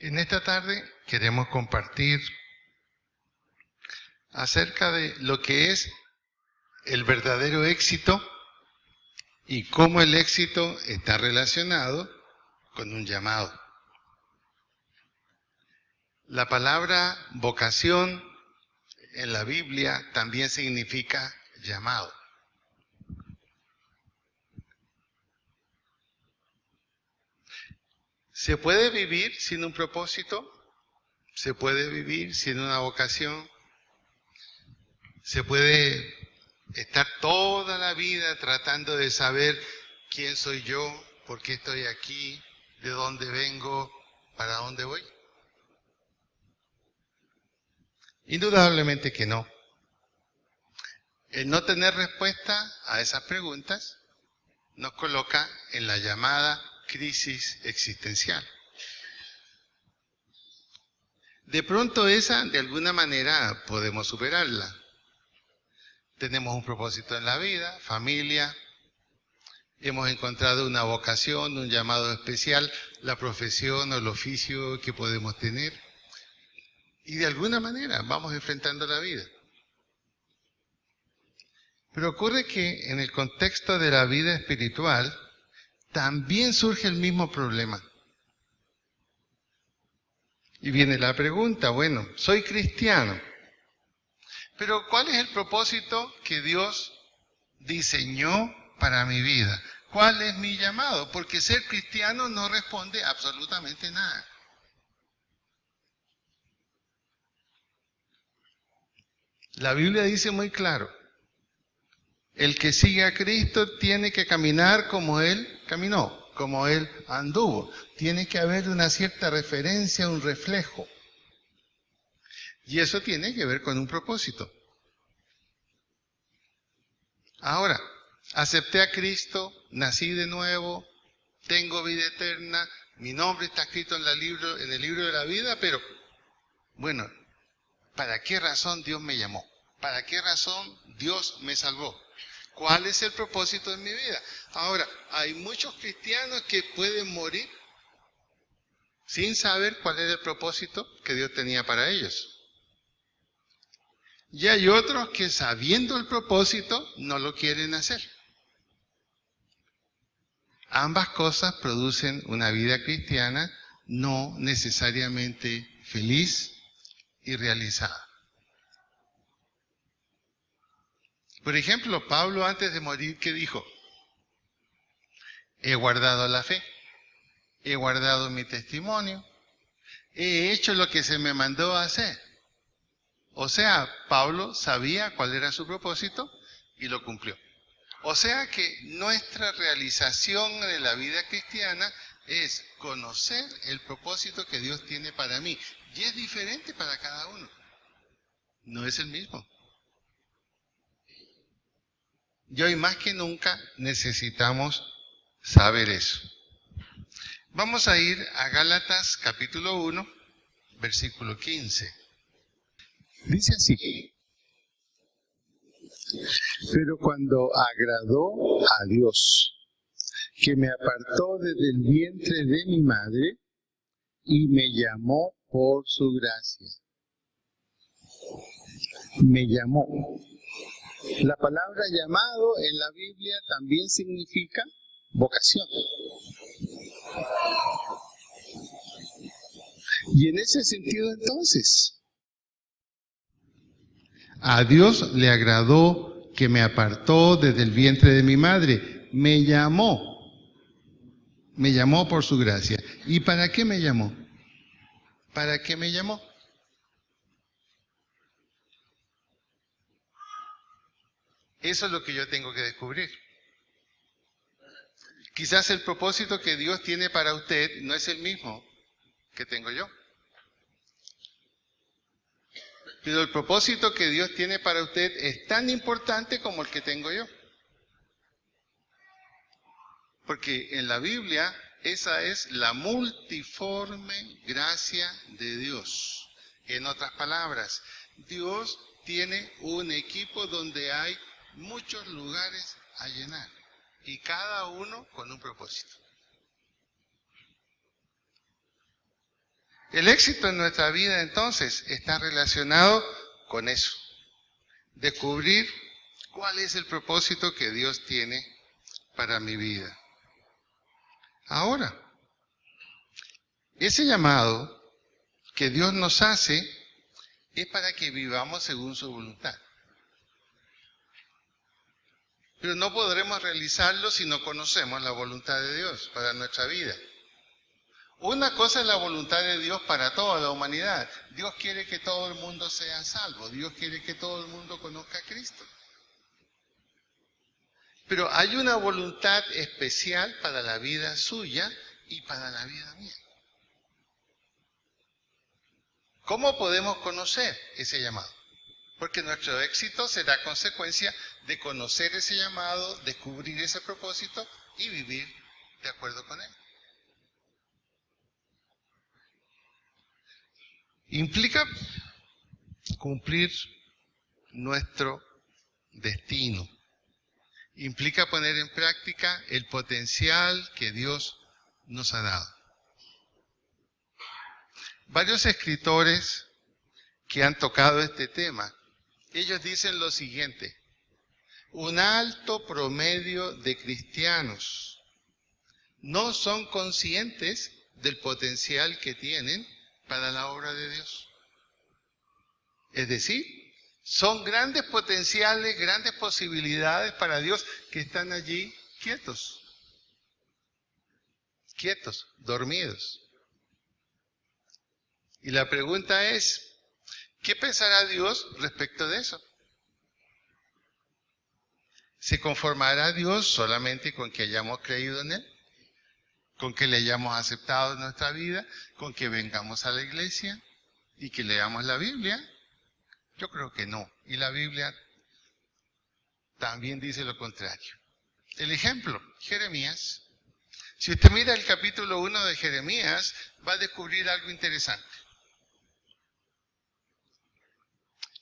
En esta tarde queremos compartir acerca de lo que es el verdadero éxito y cómo el éxito está relacionado con un llamado. La palabra vocación en la Biblia también significa llamado. ¿Se puede vivir sin un propósito? ¿Se puede vivir sin una vocación? ¿Se puede estar toda la vida tratando de saber quién soy yo, por qué estoy aquí, de dónde vengo, para dónde voy? Indudablemente que no. El no tener respuesta a esas preguntas nos coloca en la llamada crisis existencial. De pronto esa, de alguna manera, podemos superarla. Tenemos un propósito en la vida, familia, hemos encontrado una vocación, un llamado especial, la profesión o el oficio que podemos tener. Y de alguna manera vamos enfrentando la vida. Pero ocurre que en el contexto de la vida espiritual también surge el mismo problema. Y viene la pregunta, bueno, soy cristiano, pero ¿cuál es el propósito que Dios diseñó para mi vida? ¿Cuál es mi llamado? Porque ser cristiano no responde absolutamente nada. La Biblia dice muy claro, el que sigue a Cristo tiene que caminar como Él caminó, como Él anduvo. Tiene que haber una cierta referencia, un reflejo. Y eso tiene que ver con un propósito. Ahora, acepté a Cristo, nací de nuevo, tengo vida eterna, mi nombre está escrito en el libro de la vida, pero bueno, ¿para qué razón Dios me llamó? ¿Para qué razón Dios me salvó? ¿Cuál es el propósito de mi vida? Ahora, hay muchos cristianos que pueden morir sin saber cuál era el propósito que Dios tenía para ellos. Y hay otros que sabiendo el propósito no lo quieren hacer. Ambas cosas producen una vida cristiana no necesariamente feliz y realizada. Por ejemplo, Pablo antes de morir, ¿qué dijo? He guardado la fe, he guardado mi testimonio, he hecho lo que se me mandó a hacer. O sea, Pablo sabía cuál era su propósito y lo cumplió. O sea que nuestra realización en la vida cristiana es conocer el propósito que Dios tiene para mí. Y es diferente para cada uno. No es el mismo. Y hoy más que nunca necesitamos saber eso. Vamos a ir a Gálatas capítulo 1, versículo 15. Dice así: pero cuando agradó a Dios, que me apartó desde el vientre de mi madre y me llamó por su gracia. Me llamó. La palabra llamado en la Biblia también significa vocación. Y en ese sentido entonces, a Dios le agradó que me apartó desde el vientre de mi madre, me llamó por su gracia. ¿Y para qué me llamó? ¿Para qué me llamó? Eso es lo que yo tengo que descubrir. Quizás el propósito que Dios tiene para usted no es el mismo que tengo yo. Pero el propósito que Dios tiene para usted es tan importante como el que tengo yo. Porque en la Biblia esa es la multiforme gracia de Dios. En otras palabras, Dios tiene un equipo donde hay muchos lugares a llenar y cada uno con un propósito. El éxito en nuestra vida entonces está relacionado con eso. Descubrir cuál es el propósito que Dios tiene para mi vida. Ahora, ese llamado que Dios nos hace es para que vivamos según su voluntad. Pero no podremos realizarlo si no conocemos la voluntad de Dios para nuestra vida. Una cosa es la voluntad de Dios para toda la humanidad. Dios quiere que todo el mundo sea salvo. Dios quiere que todo el mundo conozca a Cristo. Pero hay una voluntad especial para la vida suya y para la vida mía. ¿Cómo podemos conocer ese llamado? Porque nuestro éxito será consecuencia de conocer ese llamado, descubrir ese propósito y vivir de acuerdo con él. Implica cumplir nuestro destino. Implica poner en práctica el potencial que Dios nos ha dado. Varios escritores que han tocado este tema, ellos dicen lo siguiente: un alto promedio de cristianos no son conscientes del potencial que tienen para la obra de Dios. Es decir, son grandes potenciales, grandes posibilidades para Dios que están allí quietos, dormidos. Y la pregunta es, ¿qué pensará Dios respecto de eso? ¿Se conformará Dios solamente con que hayamos creído en Él? ¿Con que le hayamos aceptado en nuestra vida? ¿Con que vengamos a la iglesia y que leamos la Biblia? Yo creo que no. Y la Biblia también dice lo contrario. El ejemplo, Jeremías. Si usted mira el capítulo 1 de Jeremías, va a descubrir algo interesante.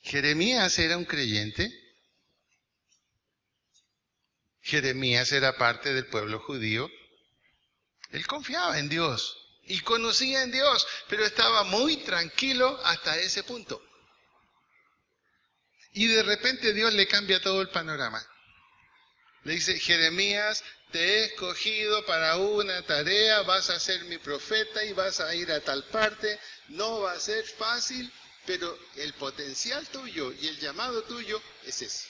Jeremías era un creyente. Jeremías era parte del pueblo judío. Él confiaba en Dios y conocía en Dios, pero estaba muy tranquilo hasta ese punto. Y de repente Dios le cambia todo el panorama. Le dice: Jeremías, te he escogido para una tarea, vas a ser mi profeta y vas a ir a tal parte. No va a ser fácil, pero el potencial tuyo y el llamado tuyo es ese.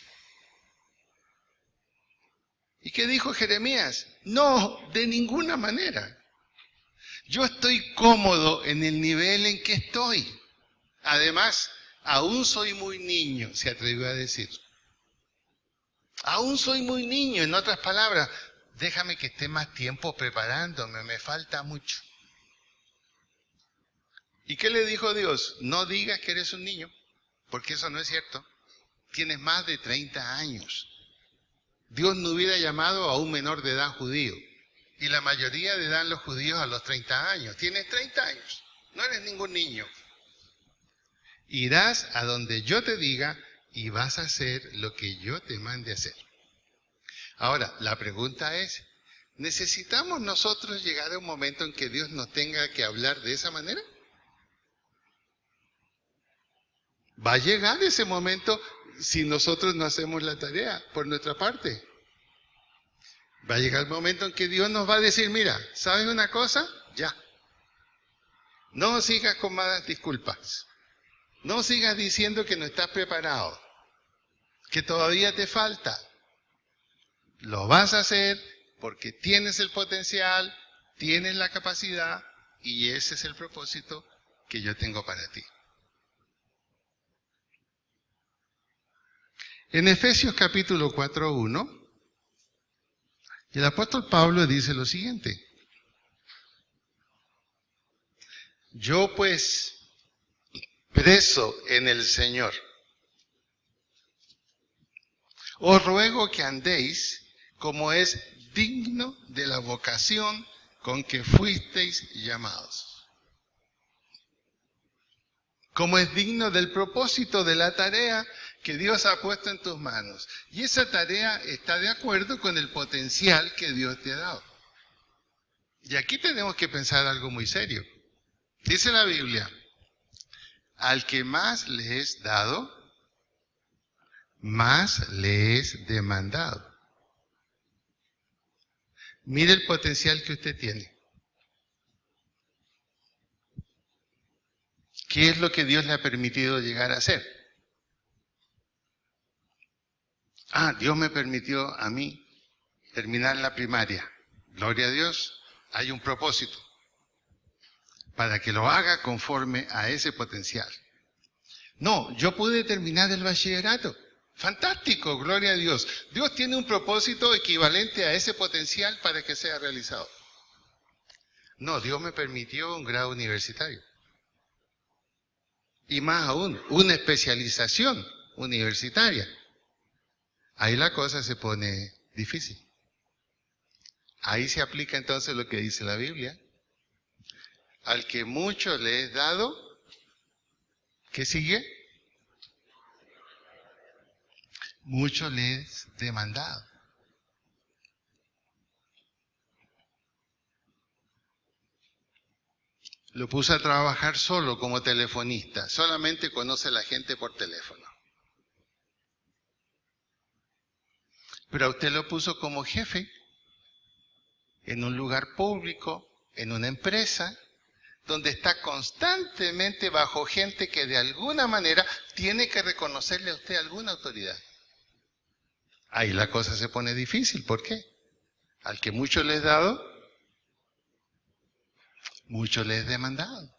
¿Y qué dijo Jeremías? No, de ninguna manera. Yo estoy cómodo en el nivel en que estoy. Además, aún soy muy niño, se atrevió a decir. Aún soy muy niño, en otras palabras, déjame que esté más tiempo preparándome, me falta mucho. ¿Y qué le dijo Dios? No digas que eres un niño, porque eso no es cierto. Tienes más de 30 años. Dios no hubiera llamado a un menor de edad judío. Y la mayoría de edad los judíos a los 30 años. Tienes 30 años, no eres ningún niño. Irás a donde yo te diga y vas a hacer lo que yo te mande hacer. Ahora, la pregunta es, ¿necesitamos nosotros llegar a un momento en que Dios nos tenga que hablar de esa manera? Va a llegar ese momento si nosotros no hacemos la tarea por nuestra parte. Va a llegar el momento en que Dios nos va a decir: mira, ¿sabes una cosa? Ya. No sigas con malas disculpas. No sigas diciendo que no estás preparado, que todavía te falta. Lo vas a hacer porque tienes el potencial, tienes la capacidad y ese es el propósito que yo tengo para ti. En Efesios capítulo 4:1, el apóstol Pablo dice lo siguiente: yo pues, preso en el Señor, os ruego que andéis como es digno de la vocación con que fuisteis llamados. Como es digno del propósito de la tarea que Dios ha puesto en tus manos. Y esa tarea está de acuerdo con el potencial que Dios te ha dado. Y aquí tenemos que pensar algo muy serio. Dice la Biblia, al que más le es dado, más le es demandado. Mire el potencial que usted tiene. ¿Qué es lo que Dios le ha permitido llegar a hacer? Dios me permitió a mí terminar la primaria. Gloria a Dios, hay un propósito para que lo haga conforme a ese potencial. No, yo pude terminar el bachillerato. Fantástico, gloria a Dios. Dios tiene un propósito equivalente a ese potencial para que sea realizado. No, Dios me permitió un grado universitario. Y más aún, una especialización universitaria. Ahí la cosa se pone difícil. Ahí se aplica entonces lo que dice la Biblia. Al que mucho le es dado, ¿qué sigue? Mucho le es demandado. Lo puse a trabajar solo como telefonista. Solamente conoce a la gente por teléfono. Pero a usted lo puso como jefe en un lugar público, en una empresa, donde está constantemente bajo gente que de alguna manera tiene que reconocerle a usted alguna autoridad. Ahí la cosa se pone difícil. ¿Por qué? Al que mucho le es dado, mucho le es demandado.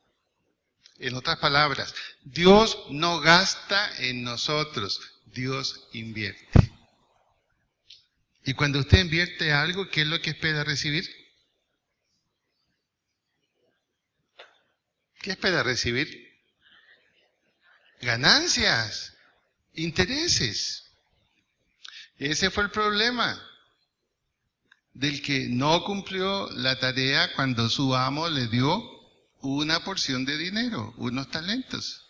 En otras palabras, Dios no gasta en nosotros, Dios invierte. Y cuando usted invierte algo, ¿qué es lo que espera recibir? ¿Qué espera recibir? Ganancias, intereses. Ese fue el problema del que no cumplió la tarea cuando su amo le dio una porción de dinero, unos talentos.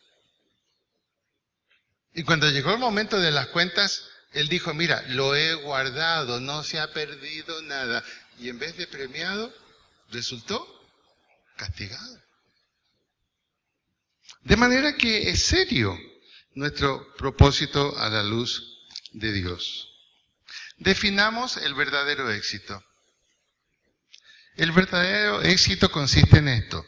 Y cuando llegó el momento de las cuentas, él dijo, mira, lo he guardado, no se ha perdido nada. Y en vez de premiado, resultó castigado. De manera que es serio nuestro propósito a la luz de Dios. Definamos el verdadero éxito. El verdadero éxito consiste en esto: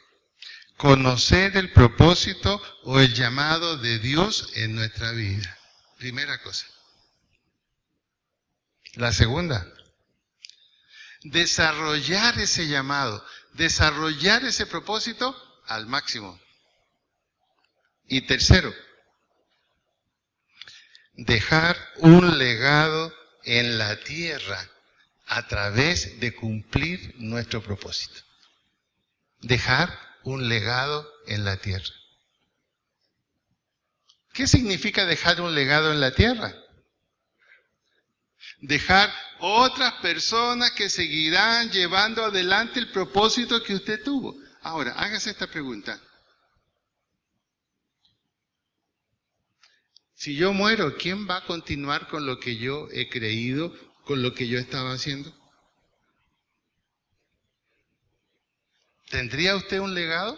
conocer el propósito o el llamado de Dios en nuestra vida. Primera cosa. La segunda, desarrollar ese llamado, desarrollar ese propósito al máximo. Y tercero, dejar un legado en la tierra a través de cumplir nuestro propósito. Dejar un legado en la tierra. ¿Qué significa dejar un legado en la tierra? Dejar otras personas que seguirán llevando adelante el propósito que usted tuvo. Ahora, hágase esta pregunta. Si yo muero, ¿quién va a continuar con lo que yo he creído, con lo que yo estaba haciendo? ¿Tendría usted un legado?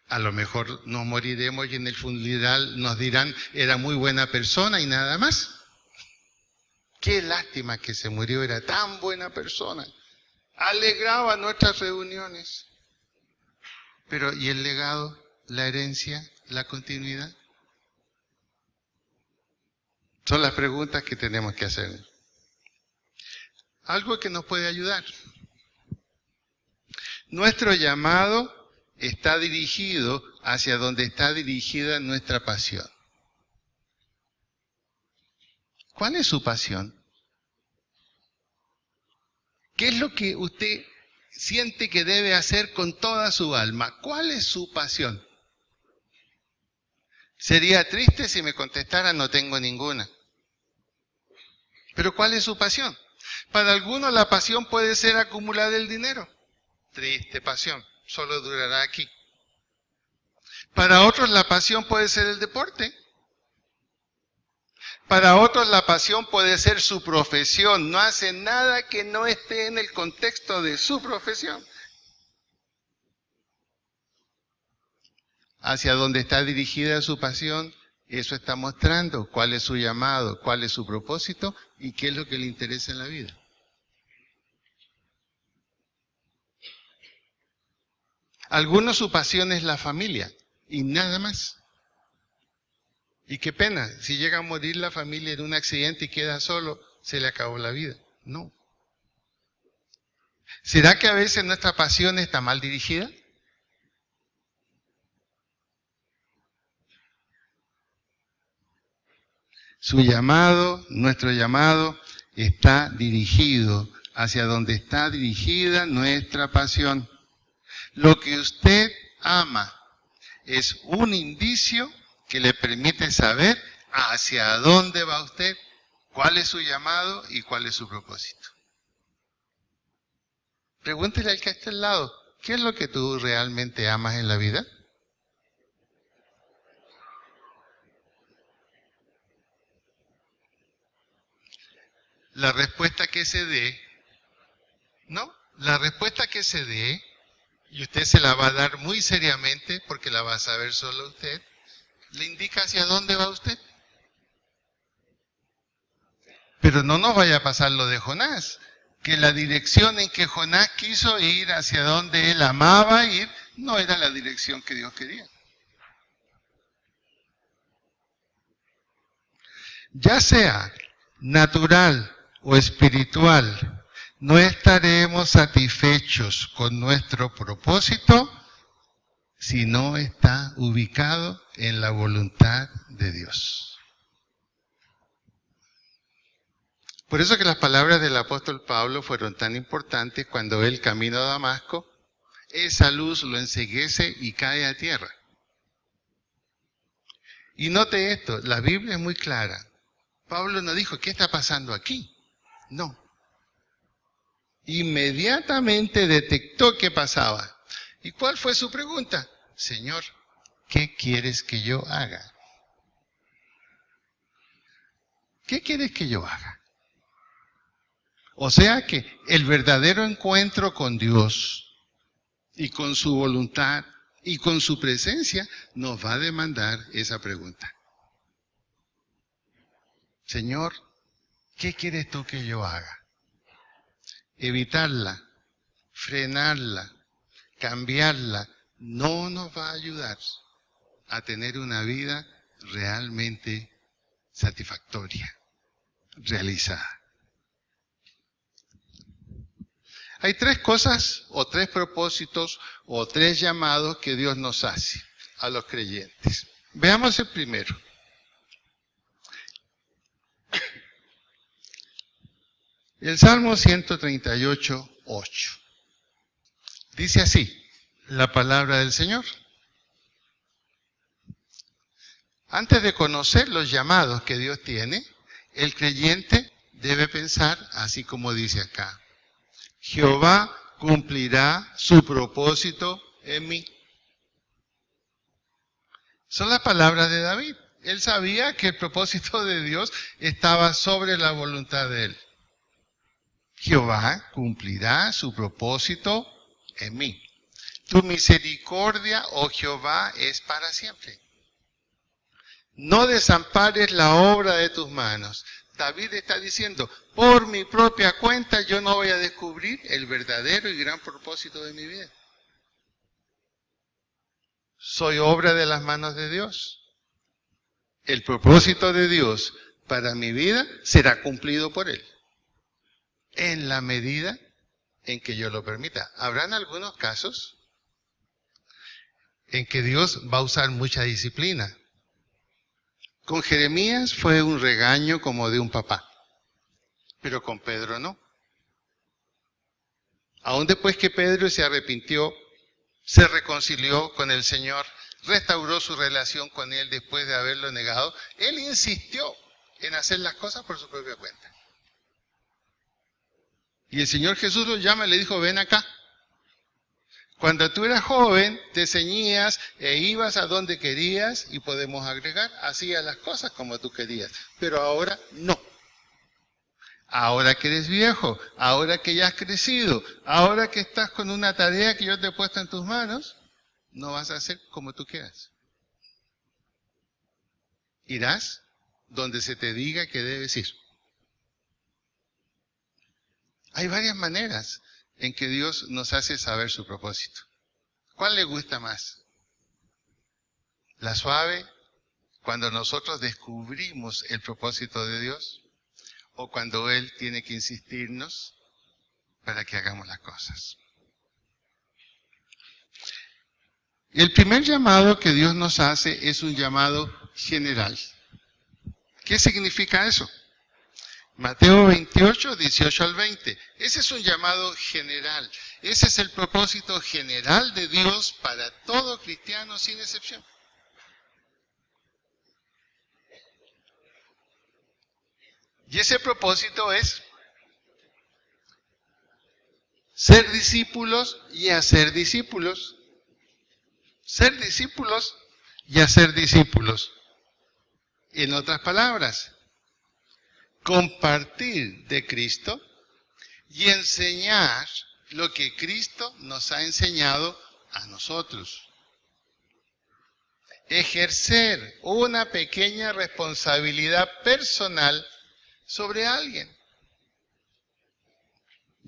A lo mejor nos moriremos y en el funeral nos dirán, era muy buena persona y nada más. Qué lástima que se murió, era tan buena persona. Alegraba nuestras reuniones. Pero, ¿y el legado, la herencia, la continuidad? Son las preguntas que tenemos que hacer. Algo que nos puede ayudar. Nuestro llamado está dirigido hacia donde está dirigida nuestra pasión. ¿Cuál es su pasión? ¿Qué es lo que usted siente que debe hacer con toda su alma? ¿Cuál es su pasión? Sería triste si me contestara no tengo ninguna. Pero ¿cuál es su pasión? Para algunos la pasión puede ser acumular el dinero. Triste pasión, solo durará aquí. Para otros la pasión puede ser el deporte. Para otros la pasión puede ser su profesión. No hacen nada que no esté en el contexto de su profesión. Hacia donde está dirigida su pasión, eso está mostrando cuál es su llamado, cuál es su propósito y qué es lo que le interesa en la vida. Algunos su pasión es la familia y nada más. Y qué pena, si llega a morir la familia en un accidente y queda solo, se le acabó la vida. No. ¿Será que a veces nuestra pasión está mal dirigida? Su llamado, nuestro llamado, está dirigido hacia donde está dirigida nuestra pasión. Lo que usted ama es un indicio que le permite saber hacia dónde va usted, cuál es su llamado y cuál es su propósito. Pregúntele al que está al lado, ¿qué es lo que tú realmente amas en la vida? La respuesta que se dé, ¿no? La respuesta que se dé, y usted se la va a dar muy seriamente porque la va a saber solo usted, le indica hacia dónde va usted. Pero no nos vaya a pasar lo de Jonás, que la dirección en que Jonás quiso ir hacia donde él amaba ir, no era la dirección que Dios quería. Ya sea natural o espiritual, no estaremos satisfechos con nuestro propósito si no está ubicado en la voluntad de Dios. Por eso que las palabras del apóstol Pablo fueron tan importantes cuando él camino a Damasco, esa luz lo enceguece y cae a tierra. Y note esto, la Biblia es muy clara. Pablo no dijo, ¿qué está pasando aquí? No. Inmediatamente detectó qué pasaba. ¿Y cuál fue su pregunta? Señor, ¿qué quieres que yo haga? ¿Qué quieres que yo haga? O sea que el verdadero encuentro con Dios y con su voluntad y con su presencia nos va a demandar esa pregunta. Señor, ¿qué quieres tú que yo haga? Evitarla, frenarla, cambiarla, no nos va a ayudar a tener una vida realmente satisfactoria, realizada. Hay tres cosas o tres propósitos o tres llamados que Dios nos hace a los creyentes. Veamos el primero. El Salmo 138, 8. Dice así, la palabra del Señor. Antes de conocer los llamados que Dios tiene, el creyente debe pensar así como dice acá. Jehová cumplirá su propósito en mí. Son las palabras de David. Él sabía que el propósito de Dios estaba sobre la voluntad de él. Jehová cumplirá su propósito en mí. Tu misericordia, oh Jehová, es para siempre. No desampares la obra de tus manos. David está diciendo, por mi propia cuenta yo no voy a descubrir el verdadero y gran propósito de mi vida. Soy obra de las manos de Dios. El propósito de Dios para mi vida será cumplido por Él, en la medida en que yo lo permita. Habrán algunos casos en que Dios va a usar mucha disciplina. Con Jeremías fue un regaño como de un papá, pero con Pedro no. Aún después que Pedro se arrepintió, se reconcilió con el Señor, restauró su relación con Él después de haberlo negado, Él insistió en hacer las cosas por su propia cuenta. Y el Señor Jesús lo llama y le dijo, ven acá. Cuando tú eras joven, te ceñías e ibas a donde querías y podemos agregar, hacías las cosas como tú querías. Pero ahora no. Ahora que eres viejo, ahora que ya has crecido, ahora que estás con una tarea que yo te he puesto en tus manos, no vas a hacer como tú quieras. Irás donde se te diga que debes ir. Hay varias maneras en que Dios nos hace saber su propósito. ¿Cuál le gusta más? ¿La suave, cuando nosotros descubrimos el propósito de Dios? ¿O cuando Él tiene que insistirnos para que hagamos las cosas? El primer llamado que Dios nos hace es un llamado general. ¿Qué significa eso? Mateo 28, 18 al 20. Ese es un llamado general. Ese es el propósito general de Dios para todo cristiano sin excepción. Y ese propósito es ser discípulos y hacer discípulos. Ser discípulos y hacer discípulos. En otras palabras, compartir de Cristo y enseñar lo que Cristo nos ha enseñado a nosotros. Ejercer una pequeña responsabilidad personal sobre alguien.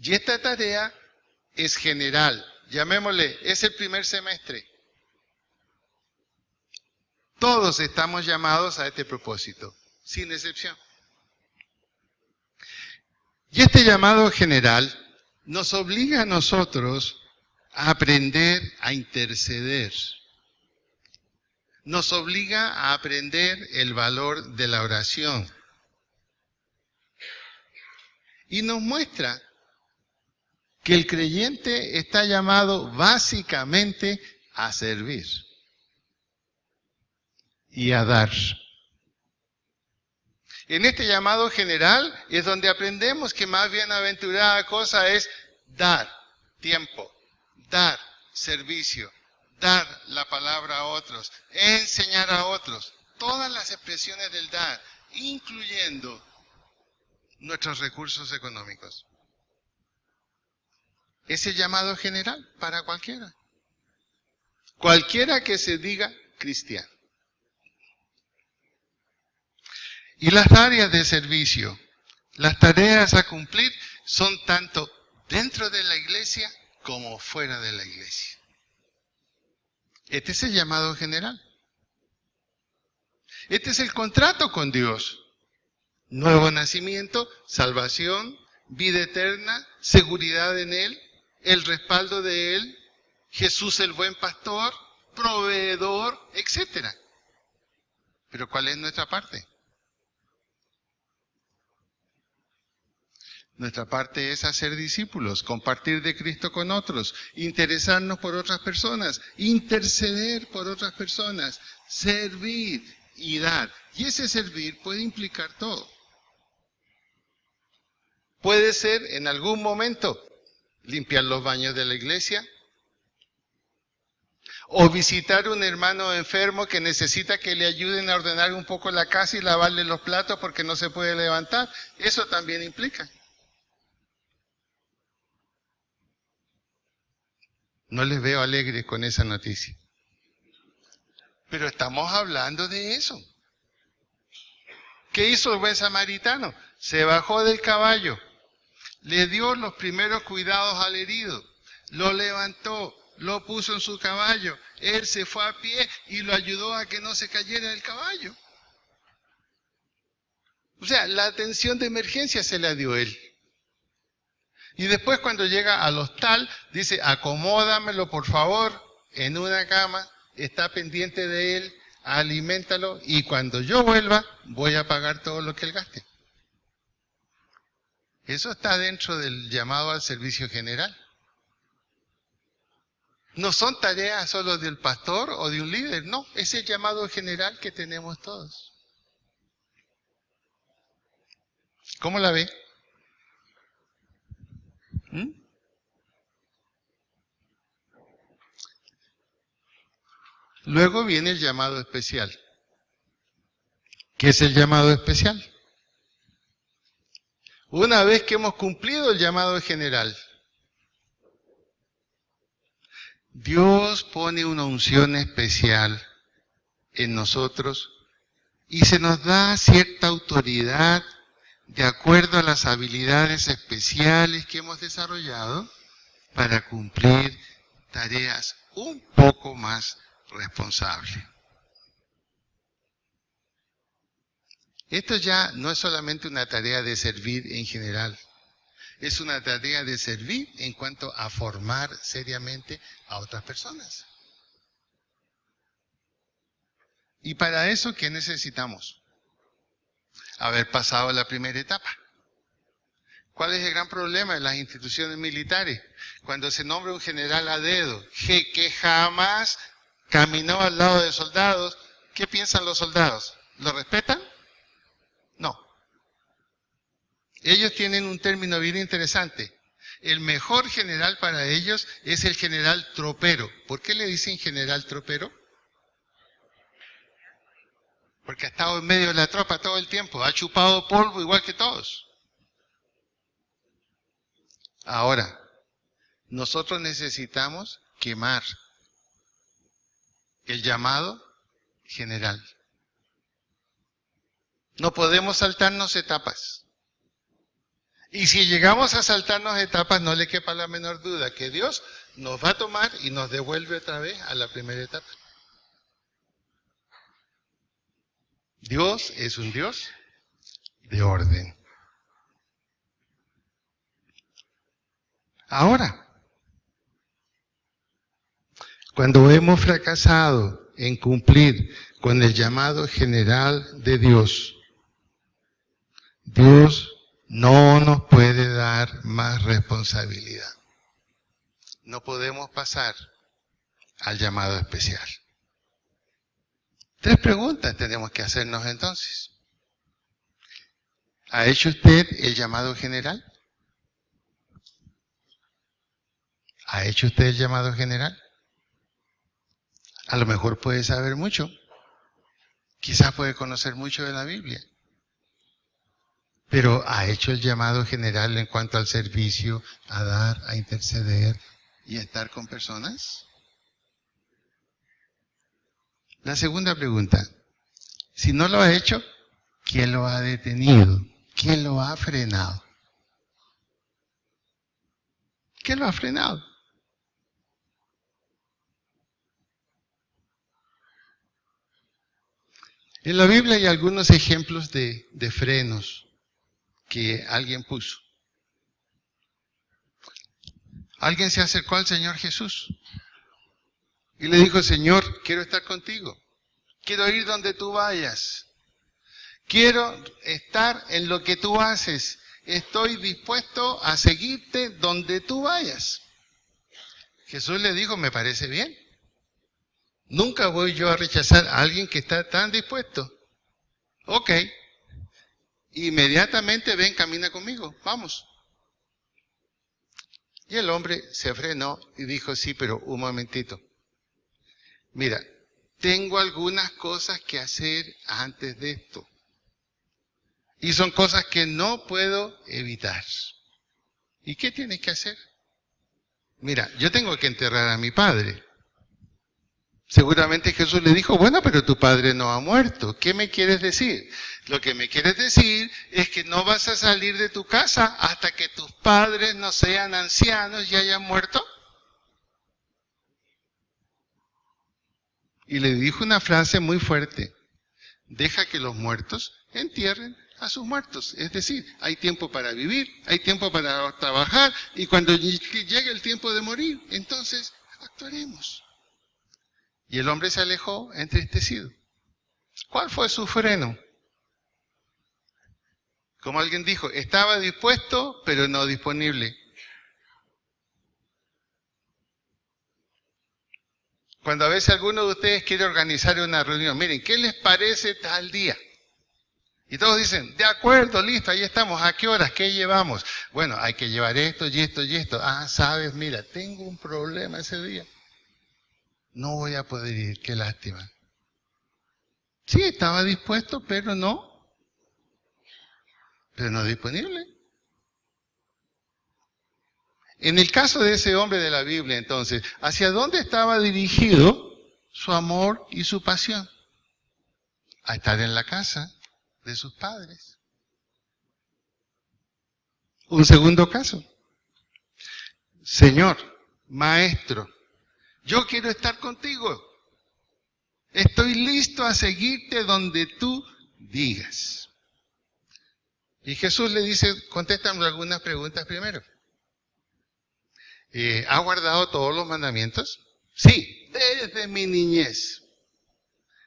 Y esta tarea es general, llamémosle, es el primer semestre. Todos estamos llamados a este propósito, sin excepción. Y este llamado general nos obliga a nosotros a aprender a interceder. Nos obliga a aprender el valor de la oración. Y nos muestra que el creyente está llamado básicamente a servir y a dar. En este llamado general es donde aprendemos que más bienaventurada cosa es dar tiempo, dar servicio, dar la palabra a otros, enseñar a otros. Todas las expresiones del dar, incluyendo nuestros recursos económicos. Es el llamado general para cualquiera. Cualquiera que se diga cristiano. Y las áreas de servicio, las tareas a cumplir son tanto dentro de la iglesia como fuera de la iglesia. Este es el llamado general. Este es el contrato con Dios. Nuevo nacimiento, salvación, vida eterna, seguridad en Él, el respaldo de Él, Jesús el buen pastor, proveedor, etc. Pero ¿cuál es nuestra parte? Nuestra parte es hacer discípulos, compartir de Cristo con otros, interesarnos por otras personas, interceder por otras personas, servir y dar. Y ese servir puede implicar todo. Puede ser en algún momento limpiar los baños de la iglesia, o visitar a un hermano enfermo que necesita que le ayuden a ordenar un poco la casa y lavarle los platos porque no se puede levantar. Eso también implica. No les veo alegres con esa noticia. Pero estamos hablando de eso. ¿Qué hizo el buen samaritano? Se bajó del caballo, le dio los primeros cuidados al herido, lo levantó, lo puso en su caballo, él se fue a pie y lo ayudó a que no se cayera del caballo. O sea, la atención de emergencia se la dio él. Y después cuando llega al hostal, dice, acomódamelo por favor en una cama, está pendiente de él, aliméntalo y cuando yo vuelva voy a pagar todo lo que él gaste. Eso está dentro del llamado al servicio general. No son tareas solo del pastor o de un líder, no, es el llamado general que tenemos todos. ¿Cómo la ve? Luego viene el llamado especial. ¿Qué es el llamado especial? Una vez que hemos cumplido el llamado general, Dios pone una unción especial en nosotros y se nos da cierta autoridad de acuerdo a las habilidades especiales que hemos desarrollado para cumplir tareas un poco más responsables. Esto ya no es solamente una tarea de servir en general, es una tarea de servir en cuanto a formar seriamente a otras personas. Y para eso, ¿qué necesitamos? Haber pasado la primera etapa. ¿Cuál es el gran problema en las instituciones militares? Cuando se nombra un general a dedo, que jamás caminó al lado de soldados, ¿qué piensan los soldados? ¿Lo respetan? No. Ellos tienen un término bien interesante. El mejor general para ellos es el general tropero. ¿Por qué le dicen general tropero? Porque ha estado en medio de la tropa todo el tiempo, ha chupado polvo igual que todos. Ahora, nosotros necesitamos quemar el llamado general. No podemos saltarnos etapas. Y si llegamos a saltarnos etapas, no le quepa la menor duda que Dios nos va a tomar y nos devuelve otra vez a la primera etapa. Dios es un Dios de orden. Ahora, cuando hemos fracasado en cumplir con el llamado general de Dios, Dios no nos puede dar más responsabilidad. No podemos pasar al llamado especial. 3 preguntas tenemos que hacernos entonces. ¿Ha hecho usted el llamado general? ¿Ha hecho usted el llamado general? A lo mejor puede saber mucho. Quizás puede conocer mucho de la Biblia. Pero ¿ha hecho el llamado general en cuanto al servicio, a dar, a interceder y a estar con personas? La segunda pregunta. Si no lo ha hecho, ¿quién lo ha detenido? ¿Quién lo ha frenado? ¿Quién lo ha frenado? En la Biblia hay algunos ejemplos de frenos que alguien puso. Alguien se acercó al Señor Jesús y le dijo: Señor, quiero estar contigo. Quiero ir donde tú vayas. Quiero estar en lo que tú haces. Estoy dispuesto a seguirte donde tú vayas. Jesús le dijo: me parece bien. Nunca voy yo a rechazar a alguien que está tan dispuesto. Ok. Inmediatamente ven, camina conmigo. Vamos. Y el hombre se frenó y dijo: sí, pero un momentito. Mira, tengo algunas cosas que hacer antes de esto. Y son cosas que no puedo evitar. ¿Y qué tienes que hacer? Mira, yo tengo que enterrar a mi padre. Seguramente Jesús le dijo: bueno, pero tu padre no ha muerto. ¿Qué me quieres decir? Lo que me quieres decir es que no vas a salir de tu casa hasta que tus padres no sean ancianos y hayan muerto. Y le dijo una frase muy fuerte: deja que los muertos entierren a sus muertos. Es decir, hay tiempo para vivir, hay tiempo para trabajar, y cuando llegue el tiempo de morir, entonces actuaremos. Y el hombre se alejó entristecido. ¿Cuál fue su freno? Como alguien dijo, estaba dispuesto, pero no disponible. Cuando a veces alguno de ustedes quiere organizar una reunión, miren, ¿qué les parece tal día? Y todos dicen: de acuerdo, listo, ahí estamos. ¿A qué horas? ¿Qué llevamos? Bueno, hay que llevar esto y esto y esto. Ah, sabes, mira, tengo un problema ese día. No voy a poder ir, qué lástima. Sí, estaba dispuesto, pero no disponible. En el caso de ese hombre de la Biblia, entonces, ¿hacia dónde estaba dirigido su amor y su pasión? A estar en la casa de sus padres. Un segundo caso. Señor, maestro, yo quiero estar contigo. Estoy listo a seguirte donde tú digas. Y Jesús le dice, contéstame algunas preguntas primero. ¿Ha guardado todos los mandamientos? Sí, desde mi niñez.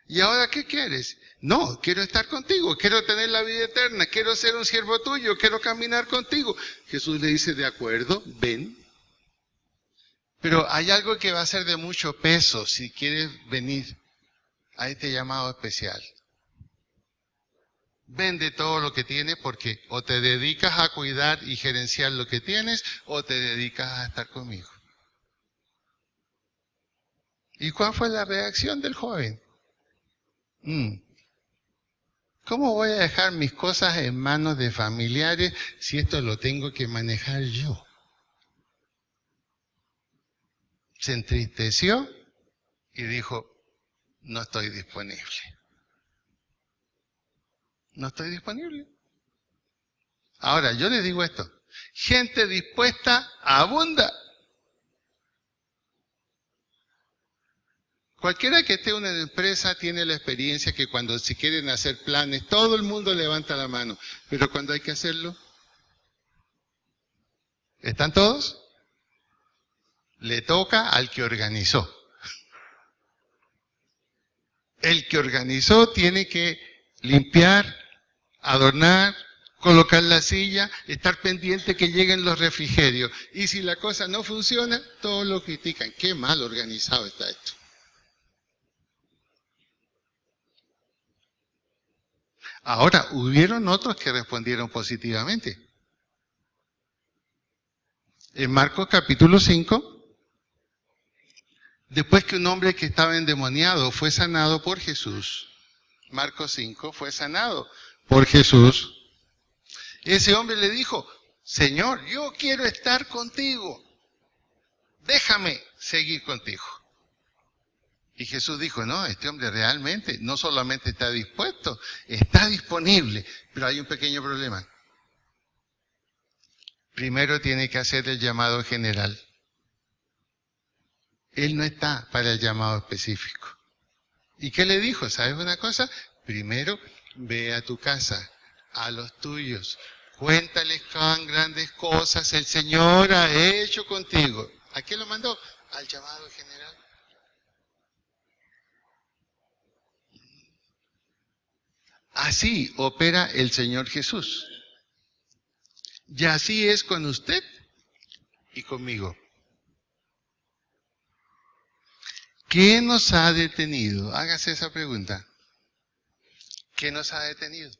¿Y ahora qué quieres? No, quiero estar contigo, quiero tener la vida eterna, quiero ser un siervo tuyo, quiero caminar contigo. Jesús le dice, de acuerdo, ven. Pero hay algo que va a ser de mucho peso si quieres venir a este llamado especial. Vende todo lo que tienes porque o te dedicas a cuidar y gerenciar lo que tienes o te dedicas a estar conmigo. ¿Y cuál fue la reacción del joven? ¿Cómo voy a dejar mis cosas en manos de familiares si esto lo tengo que manejar yo? Se entristeció y dijo, no estoy disponible. No estoy disponible. Ahora, yo les digo esto. Gente dispuesta abunda. Cualquiera que esté en una empresa tiene la experiencia que cuando se quieren hacer planes, todo el mundo levanta la mano. Pero cuando hay que hacerlo, ¿están todos? Le toca al que organizó. El que organizó tiene que limpiar, adornar, colocar la silla, estar pendiente que lleguen los refrigerios. Y si la cosa no funciona, todos lo critican. Qué mal organizado está esto. Ahora, hubieron otros que respondieron positivamente. En Marcos capítulo 5, después que un hombre que estaba endemoniado fue sanado por Jesús, Marcos 5 fue sanado por Jesús, ese hombre le dijo, Señor, yo quiero estar contigo, déjame seguir contigo. Y Jesús dijo, no, este hombre realmente no solamente está dispuesto, está disponible, pero hay un pequeño problema. Primero tiene que hacer el llamado general. Él no está para el llamado específico. ¿Y qué le dijo? ¿Sabes una cosa? Primero ve a tu casa, a los tuyos, cuéntales cuán grandes cosas el Señor ha hecho contigo. ¿A qué lo mandó? Al llamado general. Así opera el Señor Jesús. Y así es con usted y conmigo. ¿Qué nos ha detenido? Hágase esa pregunta. ¿Qué nos ha detenido?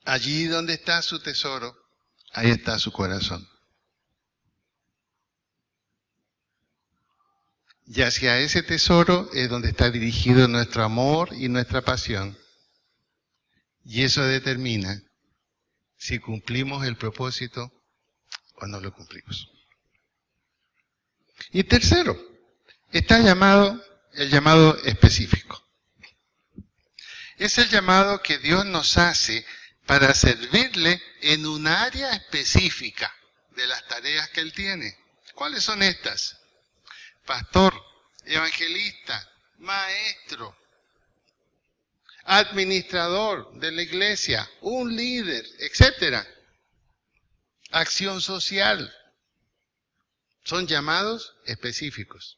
Allí donde está su tesoro, ahí está su corazón. Y hacia ese tesoro es donde está dirigido nuestro amor y nuestra pasión. Y eso determina si cumplimos el propósito o no lo cumplimos. Y tercero, está el llamado específico. Es el llamado que Dios nos hace para servirle en un área específica de las tareas que Él tiene. ¿Cuáles son estas? Pastor, evangelista, maestro, administrador de la iglesia, un líder, etcétera. Acción social. Son llamados específicos.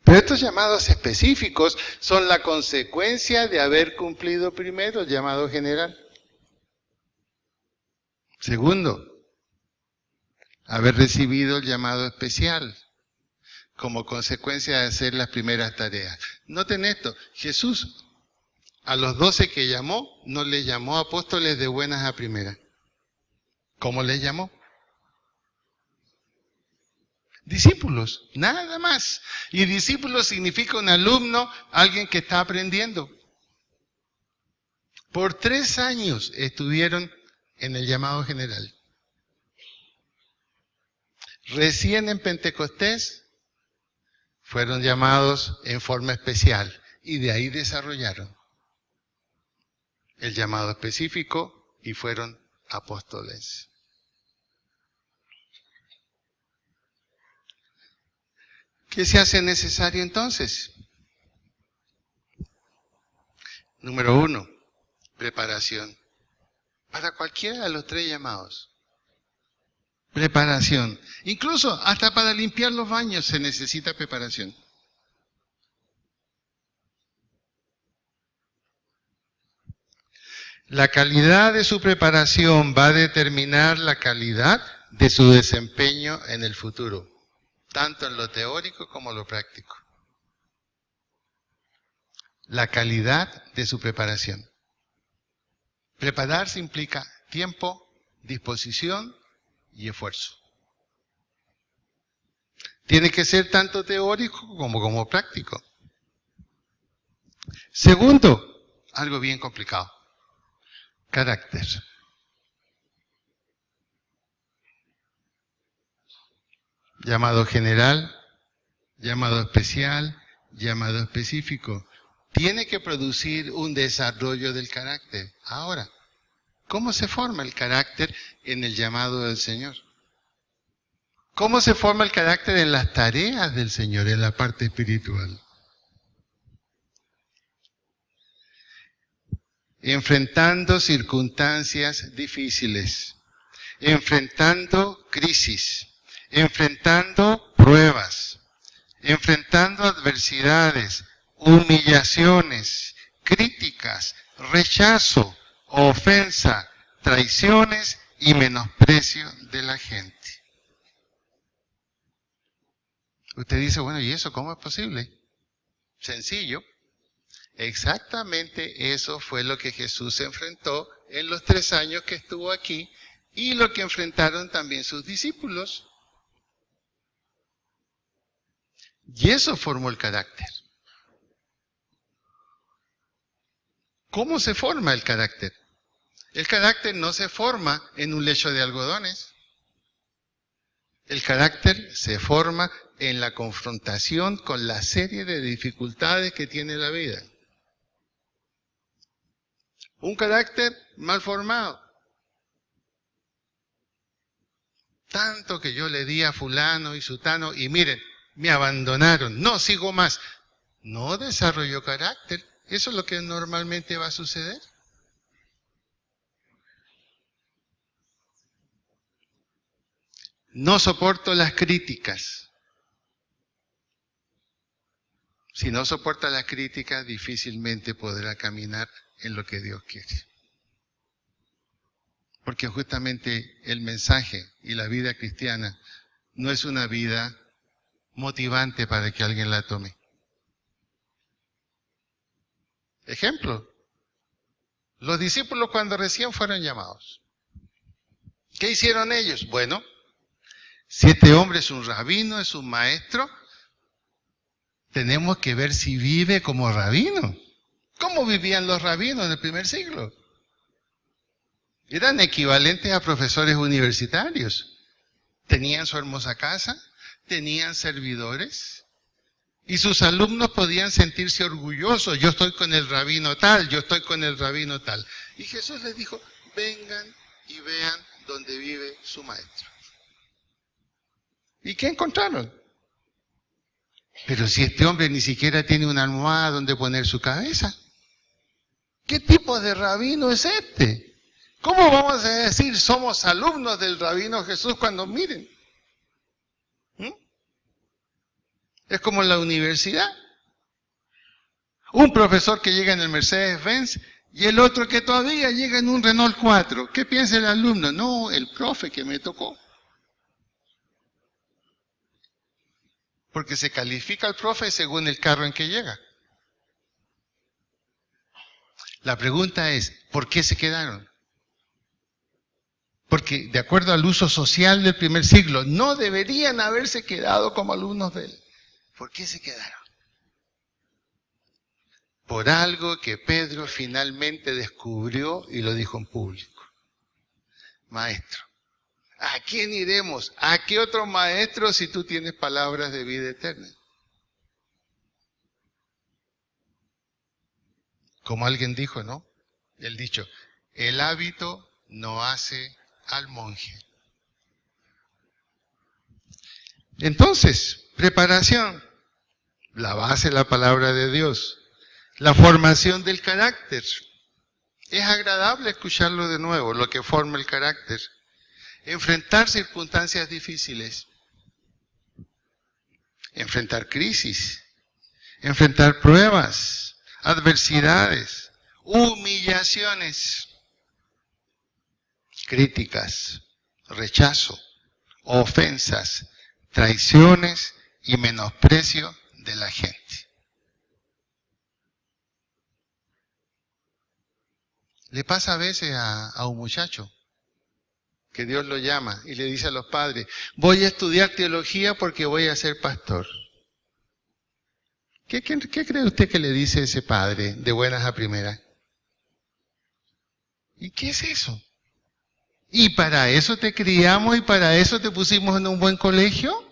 Pero estos llamados específicos son la consecuencia de haber cumplido primero el llamado general. Segundo, haber recibido el llamado especial como consecuencia de hacer las primeras tareas. Noten esto, Jesús a los 12 que llamó, no les llamó apóstoles de buenas a primeras. ¿Cómo les llamó? Discípulos, nada más. Y discípulo significa un alumno, alguien que está aprendiendo. Por 3 años estuvieron en el llamado general. Recién en Pentecostés fueron llamados en forma especial y de ahí desarrollaron el llamado específico y fueron apóstoles. ¿Qué se hace necesario entonces? Número 1, preparación. Para cualquiera de los 3 llamados. Preparación. Incluso hasta para limpiar los baños se necesita preparación. La calidad de su preparación va a determinar la calidad de su desempeño en el futuro, tanto en lo teórico como en lo práctico. La calidad de su preparación. Prepararse implica tiempo, disposición y esfuerzo. Tiene que ser tanto teórico como práctico. Segundo, algo bien complicado. Carácter. Llamado general, llamado especial, llamado específico. Tiene que producir un desarrollo del carácter. Ahora, ¿cómo se forma el carácter en el llamado del Señor? ¿Cómo se forma el carácter en las tareas del Señor, en la parte espiritual? Enfrentando circunstancias difíciles, enfrentando crisis, enfrentando pruebas, enfrentando adversidades, humillaciones, críticas, rechazo, ofensa, traiciones y menosprecio de la gente. Usted dice, bueno, ¿y eso cómo es posible? Sencillo. Exactamente eso fue lo que Jesús enfrentó en los 3 años que estuvo aquí y lo que enfrentaron también sus discípulos. Y eso formó el carácter. ¿Cómo se forma el carácter? El carácter no se forma en un lecho de algodones. El carácter se forma en la confrontación con la serie de dificultades que tiene la vida. Un carácter mal formado. Tanto que yo le di a fulano y sutano y miren, me abandonaron, no sigo más. No desarrolló carácter. Eso es lo que normalmente va a suceder. No soporto las críticas. Si no soporta las críticas, difícilmente podrá caminar en lo que Dios quiere. Porque justamente el mensaje y la vida cristiana no es una vida motivante para que alguien la tome. Ejemplo, los discípulos cuando recién fueron llamados. ¿Qué hicieron ellos? Bueno, si este hombre es un rabino, es un maestro, tenemos que ver si vive como rabino. ¿Cómo vivían los rabinos en el primer siglo? Eran equivalentes a profesores universitarios. Tenían su hermosa casa, tenían servidores, y sus alumnos podían sentirse orgullosos. Yo estoy con el rabino tal, yo estoy con el rabino tal. Y Jesús les dijo, vengan y vean dónde vive su maestro. ¿Y qué encontraron? Pero si este hombre ni siquiera tiene una almohada donde poner su cabeza. ¿Qué tipo de rabino es este? ¿Cómo vamos a decir somos alumnos del rabino Jesús cuando miren? Es como en la universidad. Un profesor que llega en el Mercedes-Benz y el otro que todavía llega en un Renault 4. ¿Qué piensa el alumno? No, el profe que me tocó. Porque se califica al profe según el carro en que llega. La pregunta es, ¿por qué se quedaron? Porque de acuerdo al uso social del primer siglo, no deberían haberse quedado como alumnos de él. ¿Por qué se quedaron? Por algo que Pedro finalmente descubrió y lo dijo en público. Maestro, ¿a quién iremos? ¿A qué otro maestro si tú tienes palabras de vida eterna? Como alguien dijo, ¿no? El dicho, el hábito no hace al monje. Entonces, preparación, la base de la palabra de Dios, la formación del carácter. Es agradable escucharlo de nuevo, lo que forma el carácter. Enfrentar circunstancias difíciles, enfrentar crisis, enfrentar pruebas, adversidades, humillaciones, críticas, rechazo, ofensas, traiciones y menosprecio de la gente. Le pasa a veces a un muchacho que Dios lo llama y le dice a los padres, voy a estudiar teología porque voy a ser pastor. ¿Qué cree usted que le dice ese padre de buenas a primeras? ¿Y qué es eso? ¿Y para eso te criamos y para eso te pusimos en un buen colegio?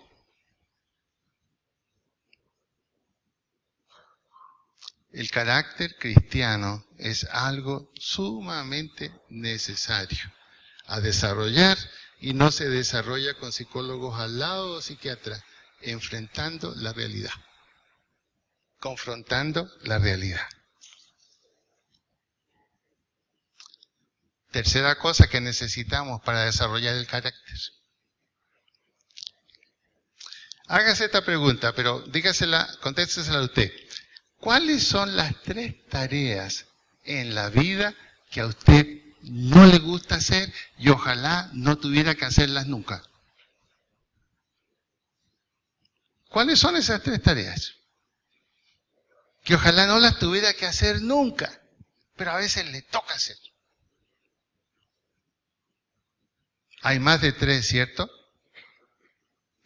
El carácter cristiano es algo sumamente necesario a desarrollar y no se desarrolla con psicólogos al lado o psiquiatras, enfrentando la realidad, confrontando la realidad. Tercera cosa que necesitamos para desarrollar el carácter. Hágase esta pregunta, pero contéstesela a usted. ¿Cuáles son las 3 tareas en la vida que a usted no le gusta hacer y ojalá no tuviera que hacerlas nunca? ¿Cuáles son esas 3 tareas? Que ojalá no las tuviera que hacer nunca, pero a veces le toca hacer. Hay más de 3, ¿cierto?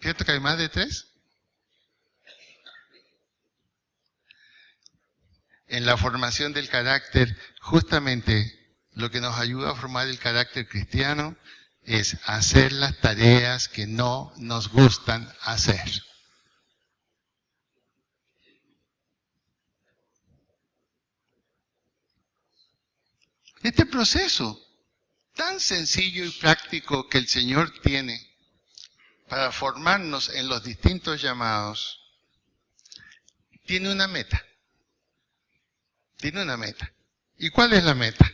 ¿Cierto que hay más de 3? En la formación del carácter, justamente lo que nos ayuda a formar el carácter cristiano es hacer las tareas que no nos gustan hacer. Este proceso tan sencillo y práctico que el Señor tiene para formarnos en los distintos llamados, tiene una meta. Tiene una meta. ¿Y cuál es la meta?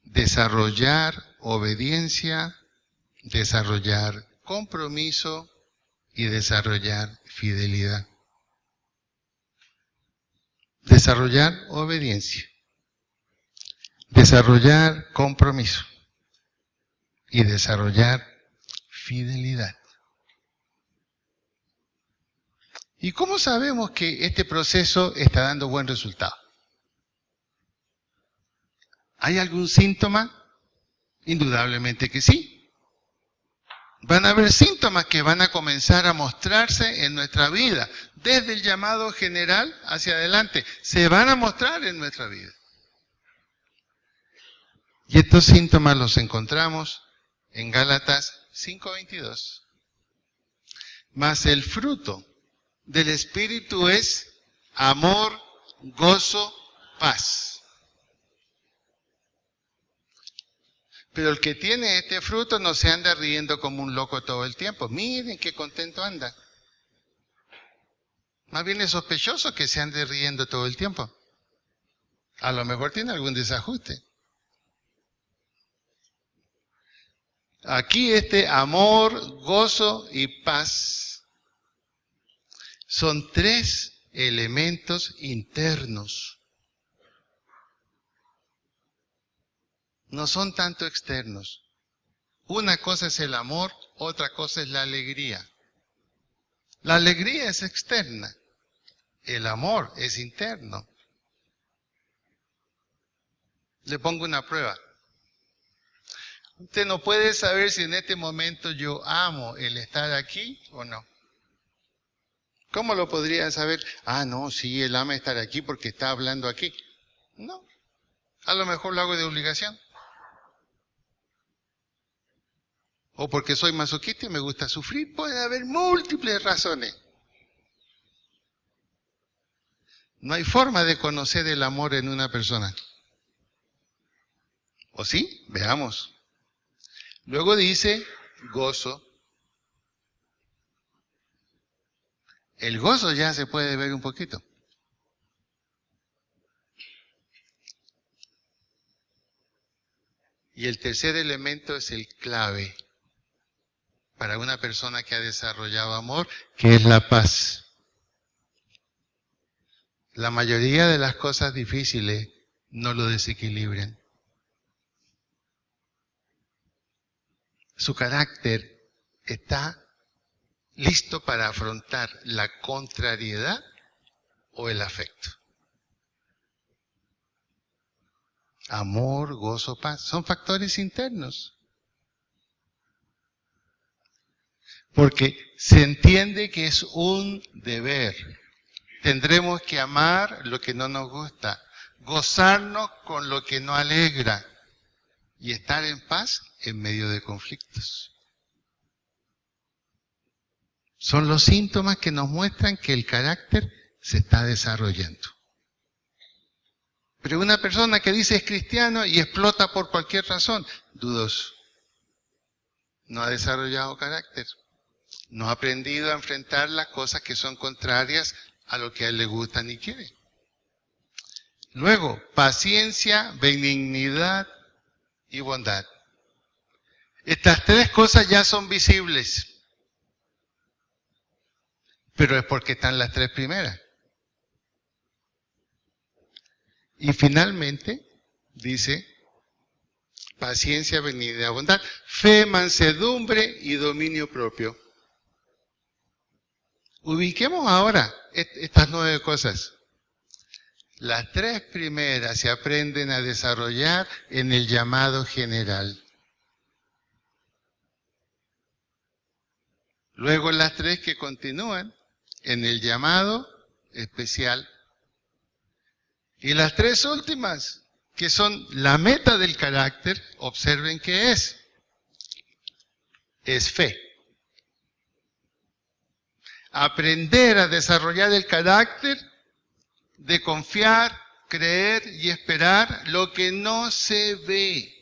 Desarrollar obediencia, desarrollar compromiso y desarrollar fidelidad. Desarrollar obediencia, desarrollar compromiso y desarrollar fidelidad. ¿Y cómo sabemos que este proceso está dando buen resultado? ¿Hay algún síntoma? Indudablemente que sí. Van a haber síntomas que van a comenzar a mostrarse en nuestra vida, desde el llamado general hacia adelante. Se van a mostrar en nuestra vida. Y estos síntomas los encontramos en Gálatas 5:22. Mas el fruto del Espíritu es amor, gozo, paz. Pero el que tiene este fruto no se anda riendo como un loco todo el tiempo. Miren qué contento anda. Más bien es sospechoso que se ande riendo todo el tiempo. A lo mejor tiene algún desajuste. Aquí este amor, gozo y paz son 3 elementos internos. No son tanto externos. Una cosa es el amor, otra cosa es la alegría. La alegría es externa, el amor es interno. Le pongo una prueba. Usted no puede saber si en este momento yo amo el estar aquí o no. ¿Cómo lo podría saber? Ah, no, sí, él ama estar aquí porque está hablando aquí. No, a lo mejor lo hago de obligación. O porque soy masoquista y me gusta sufrir. Puede haber múltiples razones. No hay forma de conocer el amor en una persona. ¿O sí? Veamos. Luego dice gozo. El gozo ya se puede ver un poquito. Y el tercer elemento es el clave para una persona que ha desarrollado amor, que es la paz. La mayoría de las cosas difíciles no lo desequilibran. Su carácter está listo para afrontar la contrariedad o el afecto. Amor, gozo, paz, son factores internos. Porque se entiende que es un deber. Tendremos que amar lo que no nos gusta, gozarnos con lo que no alegra y estar en paz en medio de conflictos. Son los síntomas que nos muestran que el carácter se está desarrollando. Pero una persona que dice es cristiano y explota por cualquier razón, dudoso. No ha desarrollado carácter. No ha aprendido a enfrentar las cosas que son contrarias a lo que a él le gusta ni quiere. Luego, paciencia, benignidad y bondad. Estas tres cosas ya son visibles. Pero es porque están las tres primeras. Y finalmente, dice, paciencia, benignidad, bondad, fe, mansedumbre y dominio propio. Ubiquemos ahora estas 9 cosas. Las tres primeras se aprenden a desarrollar en el llamado general. Luego las 3 que continúan en el llamado especial. Y las 3 últimas, que son la meta del carácter, observen qué es. Es fe. Aprender a desarrollar el carácter de confiar, creer y esperar lo que no se ve.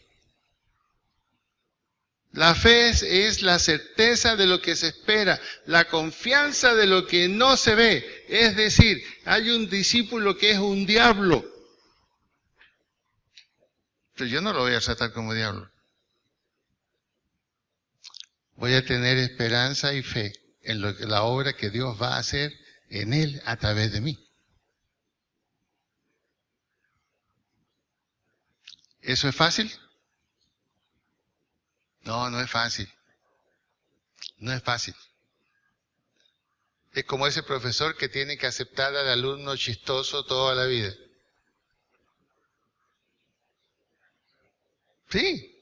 La fe es la certeza de lo que se espera, la confianza de lo que no se ve. Es decir, hay un discípulo que es un diablo. Pero yo no lo voy a tratar como diablo. Voy a tener esperanza y fe en la obra que Dios va a hacer en él a través de mí. ¿Eso es fácil? No, no es fácil. No es fácil. Es como ese profesor que tiene que aceptar al alumno chistoso toda la vida. Sí,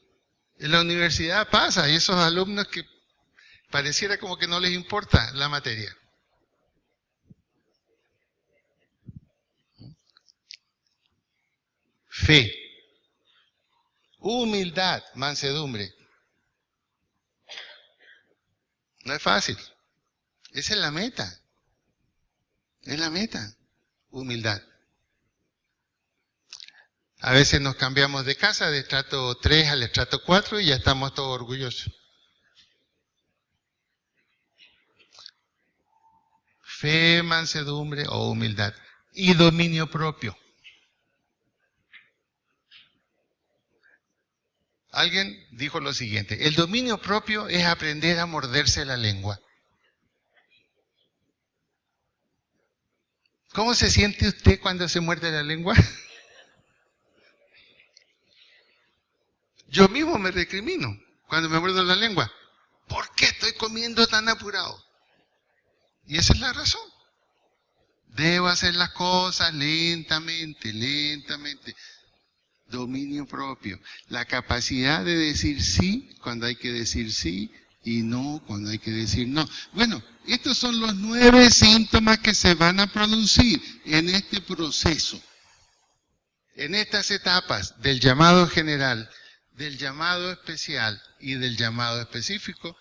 en la universidad pasa, y esos alumnos que pareciera como que no les importa la materia. Fe, humildad, mansedumbre. No es fácil. Esa es la meta. Es la meta. Humildad. A veces nos cambiamos de casa, de estrato 3 al estrato 4 y ya estamos todos orgullosos. Fe, mansedumbre o humildad. Y dominio propio. Alguien dijo lo siguiente: el dominio propio es aprender a morderse la lengua. ¿Cómo se siente usted cuando se muerde la lengua? Yo mismo me recrimino cuando me muerdo la lengua. ¿Por qué estoy comiendo tan apurado? Y esa es la razón. Debo hacer las cosas lentamente, lentamente. Dominio propio. La capacidad de decir sí cuando hay que decir sí y no cuando hay que decir no. Bueno, estos son los 9 síntomas que se van a producir en este proceso, en estas etapas del llamado general, del llamado especial y del llamado específico.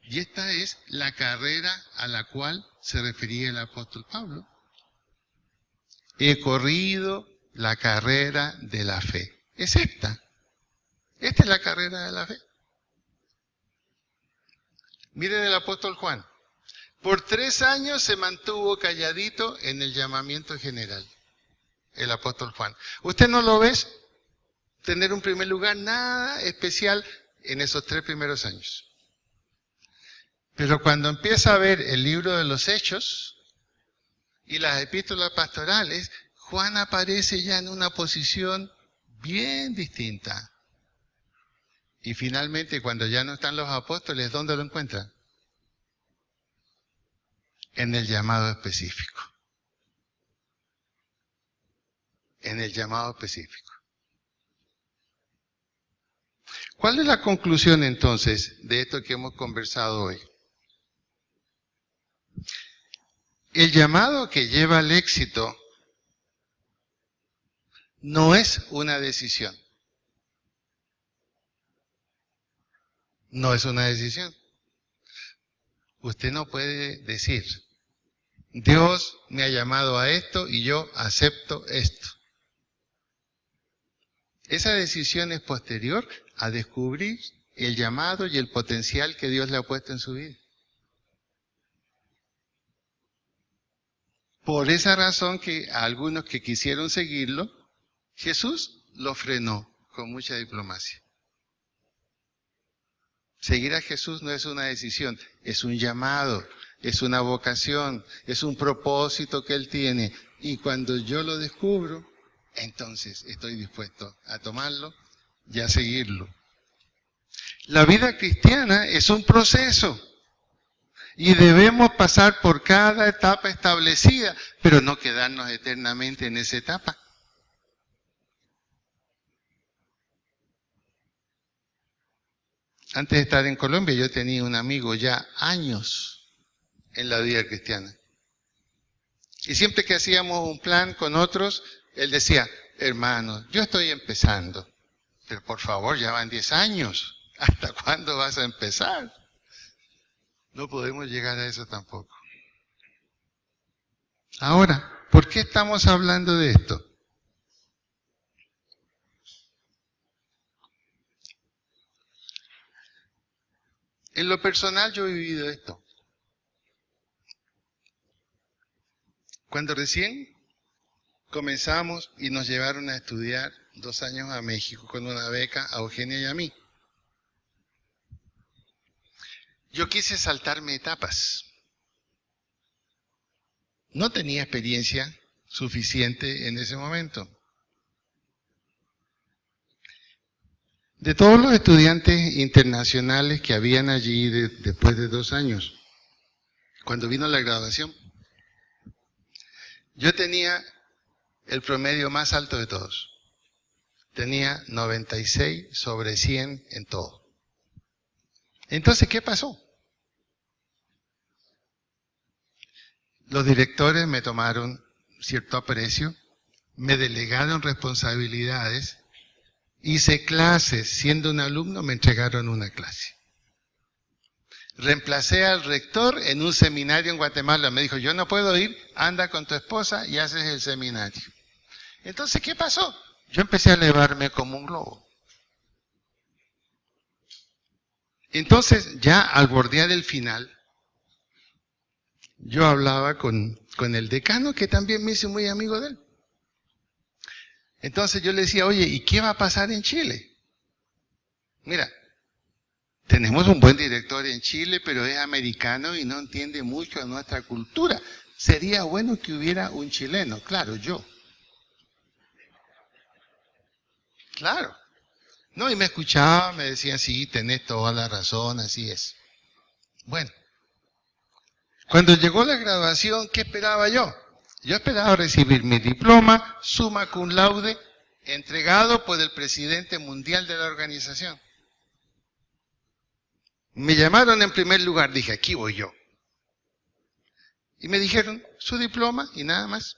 Y esta es la carrera a la cual se refería el apóstol Pablo. He corrido la carrera de la fe. Es esta. Esta es la carrera de la fe. Miren el apóstol Juan. Por 3 años se mantuvo calladito en el llamamiento general. El apóstol Juan. ¿Usted no lo ve tener un primer lugar? Nada especial en esos 3 primeros años. Pero cuando empieza a ver el libro de los Hechos y las epístolas pastorales, Juan aparece ya en una posición bien distinta. Y finalmente, cuando ya no están los apóstoles, ¿dónde lo encuentran? En el llamado específico. En el llamado específico. ¿Cuál es la conclusión entonces de esto que hemos conversado hoy? El llamado que lleva al éxito no es una decisión. No es una decisión. Usted no puede decir, Dios me ha llamado a esto y yo acepto esto. Esa decisión es posterior a descubrir el llamado y el potencial que Dios le ha puesto en su vida. Por esa razón que a algunos que quisieron seguirlo, Jesús lo frenó con mucha diplomacia. Seguir a Jesús no es una decisión, es un llamado, es una vocación, es un propósito que Él tiene. Y cuando yo lo descubro, entonces estoy dispuesto a tomarlo y a seguirlo. La vida cristiana es un proceso y debemos pasar por cada etapa establecida, pero no quedarnos eternamente en esa etapa. Antes de estar en Colombia, yo tenía un amigo ya años en la vida cristiana. Y siempre que hacíamos un plan con otros, él decía, hermano, yo estoy empezando, pero por favor, ya van 10 años. ¿Hasta cuándo vas a empezar? No podemos llegar a eso tampoco. Ahora, ¿por qué estamos hablando de esto? En lo personal yo he vivido esto. Cuando recién comenzamos y nos llevaron a estudiar 2 años a México con una beca a Eugenia y a mí, yo quise saltarme etapas. No tenía experiencia suficiente en ese momento. De todos los estudiantes internacionales que habían allí después de 2 años, cuando vino la graduación, yo tenía el promedio más alto de todos. Tenía 96 sobre 100 en todo. Entonces, ¿qué pasó? Los directores me tomaron cierto aprecio, me delegaron responsabilidades, hice clases, siendo un alumno me entregaron una clase. Reemplacé al rector en un seminario en Guatemala, me dijo, yo no puedo ir, anda con tu esposa y haces el seminario. Entonces, ¿qué pasó? Yo empecé a elevarme como un globo. Entonces, ya al bordear el final, yo hablaba con el decano, que también me hizo muy amigo de él. Entonces yo le decía, oye, ¿y qué va a pasar en Chile? Mira, tenemos un buen director en Chile, pero es americano y no entiende mucho de nuestra cultura. Sería bueno que hubiera un chileno, claro, yo. Claro. No, y me escuchaba, me decían, sí, tenés toda la razón, así es. Bueno, cuando llegó la graduación, ¿qué esperaba yo? Yo esperaba recibir mi diploma, summa cum laude, entregado por el presidente mundial de la organización. Me llamaron en primer lugar, dije, aquí voy yo. Y me dijeron, su diploma y nada más.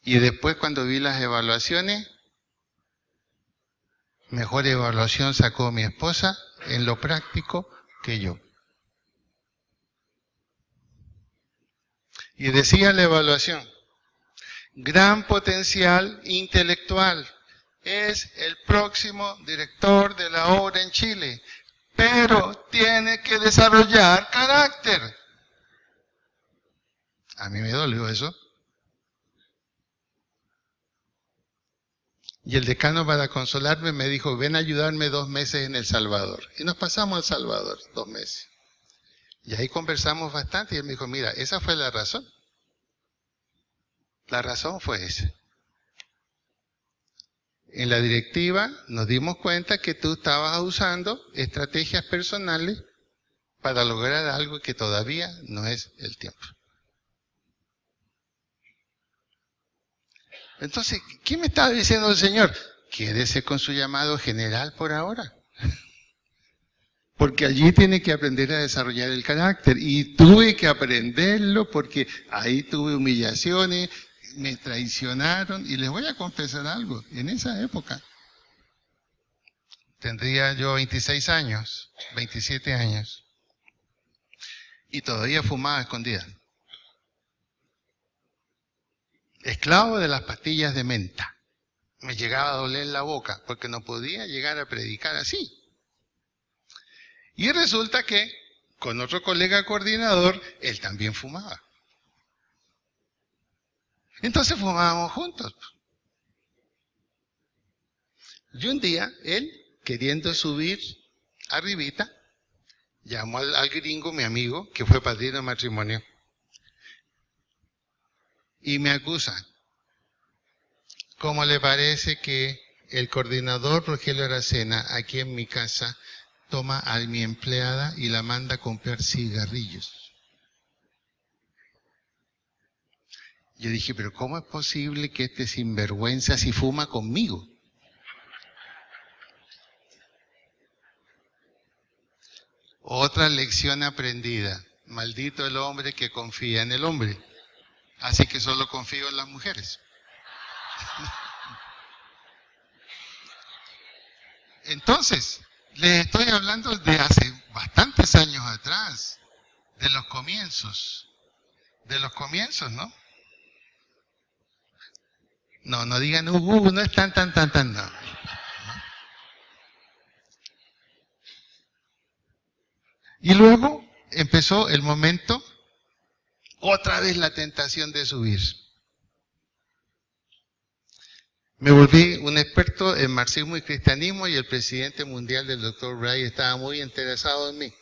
Y después cuando vi las evaluaciones, mejor evaluación sacó mi esposa en lo práctico que yo. Y decía la evaluación, gran potencial intelectual, es el próximo director de la obra en Chile, pero tiene que desarrollar carácter. A mí me dolió eso. Y el decano, para consolarme, me dijo, ven a ayudarme 2 meses en El Salvador. Y nos pasamos al Salvador 2 meses. Y ahí conversamos bastante y él me dijo, mira, esa fue la razón. La razón fue esa. En la directiva nos dimos cuenta que tú estabas usando estrategias personales para lograr algo que todavía no es el tiempo. Entonces, ¿qué me estaba diciendo el Señor? Quédese con su llamado general por ahora. Porque allí tiene que aprender a desarrollar el carácter. Y tuve que aprenderlo porque ahí tuve humillaciones, me traicionaron. Y les voy a confesar algo. En esa época, tendría yo 26 años, 27 años. Y todavía fumaba a escondidas. Esclavo de las pastillas de menta. Me llegaba a doler la boca porque no podía llegar a predicar así. Y resulta que con otro colega coordinador, él también fumaba. Entonces fumábamos juntos. Y un día, él, queriendo subir arribita, llamó al gringo, mi amigo, que fue padrino de matrimonio, y me acusa. ¿Cómo le parece que el coordinador Rogelio Aracena, aquí en mi casa, toma a mi empleada y la manda a comprar cigarrillos? Yo dije, pero ¿cómo es posible que este sinvergüenza si fuma conmigo? Otra lección aprendida. Maldito el hombre que confía en el hombre. Así que solo confío en las mujeres. Entonces, les estoy hablando de hace bastantes años atrás, de los comienzos. De los comienzos, ¿no? No digan, no es tan, no. Y luego empezó el momento, otra vez la tentación de subir. Me volví un experto en marxismo y cristianismo y el presidente mundial del Dr. Wright estaba muy interesado en mí.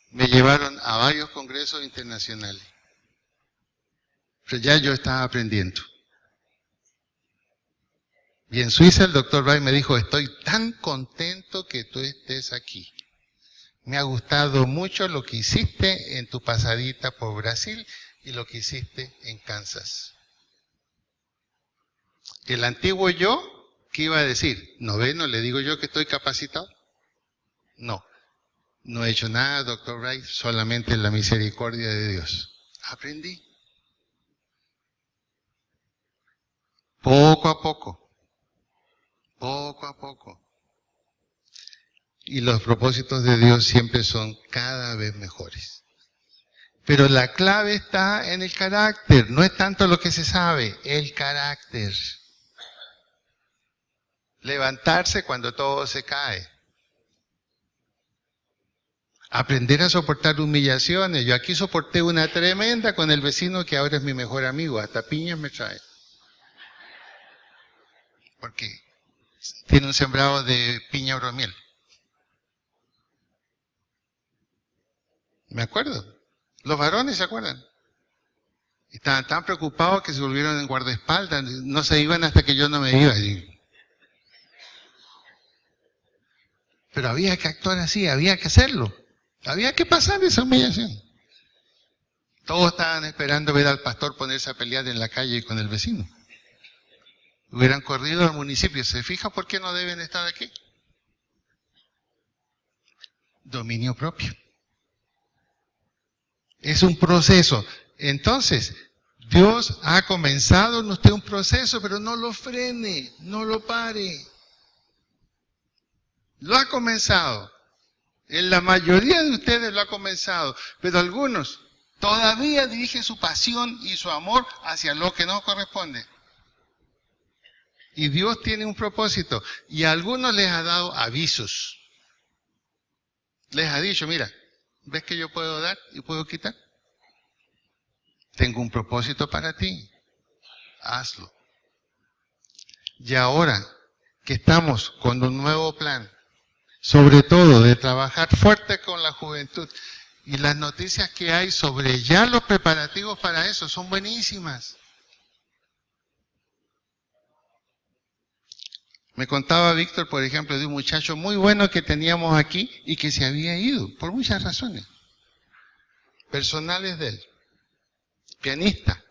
Me llevaron a varios congresos internacionales. Pero ya yo estaba aprendiendo. Y en Suiza el Dr. Wright me dijo, estoy tan contento que tú estés aquí. Me ha gustado mucho lo que hiciste en tu pasadita por Brasil y lo que hiciste en Kansas. El antiguo yo, ¿qué iba a decir? ¿No le digo yo que estoy capacitado? No he hecho nada, Dr. Wright, solamente la misericordia de Dios. Aprendí. Poco a poco. Y los propósitos de Dios siempre son cada vez mejores. Pero la clave está en el carácter, no es tanto lo que se sabe, el carácter. Levantarse cuando todo se cae. Aprender a soportar humillaciones. Yo aquí soporté una tremenda con el vecino que ahora es mi mejor amigo, hasta piñas me trae. Porque tiene un sembrado de piña bromiel. Me acuerdo. Los varones se acuerdan. Estaban tan preocupados que se volvieron en guardaespaldas. No se iban hasta que yo no me iba. Pero había que actuar así, había que hacerlo. Había que pasar esa humillación. Todos estaban esperando ver al pastor ponerse a pelear en la calle con el vecino. Hubieran corrido al municipio. ¿Se fija por qué no deben estar aquí? Dominio propio. Es un proceso. Entonces, Dios ha comenzado en usted un proceso, pero no lo frene, no lo pare. Lo ha comenzado. En la mayoría de ustedes lo ha comenzado, pero algunos todavía dirigen su pasión y su amor hacia lo que no corresponde. Y Dios tiene un propósito, y a algunos les ha dado avisos. Les ha dicho, mira, ¿ves que yo puedo dar y puedo quitar? Tengo un propósito para ti, hazlo. Y ahora que estamos con un nuevo plan, sobre todo de trabajar fuerte con la juventud, y las noticias que hay sobre ya los preparativos para eso son buenísimas. Me contaba Víctor, por ejemplo, de un muchacho muy bueno que teníamos aquí y que se había ido, por muchas razones personales de él, pianista.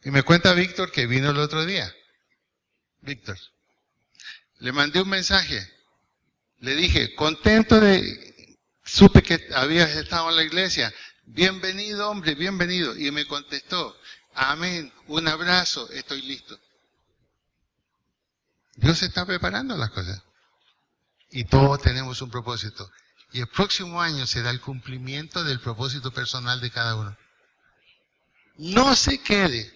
Y me cuenta Víctor que vino el otro día. Víctor, le mandé un mensaje, le dije, supe que habías estado en la iglesia, bienvenido hombre, bienvenido. Y me contestó, amén, un abrazo, estoy listo. Dios está preparando las cosas. Y todos tenemos un propósito. Y el próximo año será el cumplimiento del propósito personal de cada uno. No se quede.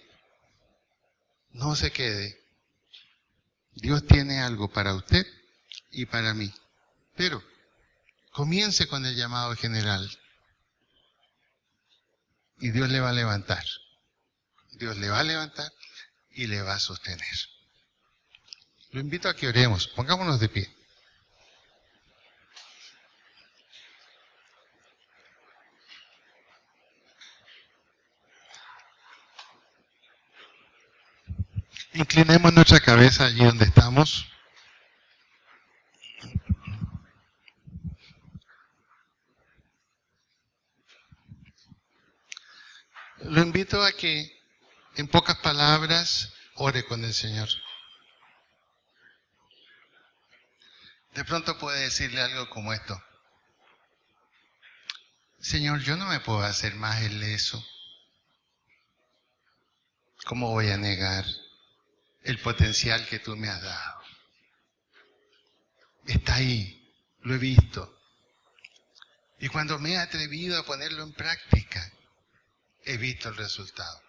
No se quede. Dios tiene algo para usted y para mí. Pero comience con el llamado general. Y Dios le va a levantar. Dios le va a levantar y le va a sostener. Lo invito a que oremos. Pongámonos de pie. Inclinemos nuestra cabeza allí donde estamos. Lo invito a que, en pocas palabras, ore con el Señor. De pronto puede decirle algo como esto. Señor, yo no me puedo hacer más el leso. ¿Cómo voy a negar el potencial que tú me has dado? Está ahí, lo he visto. Y cuando me he atrevido a ponerlo en práctica, he visto el resultado.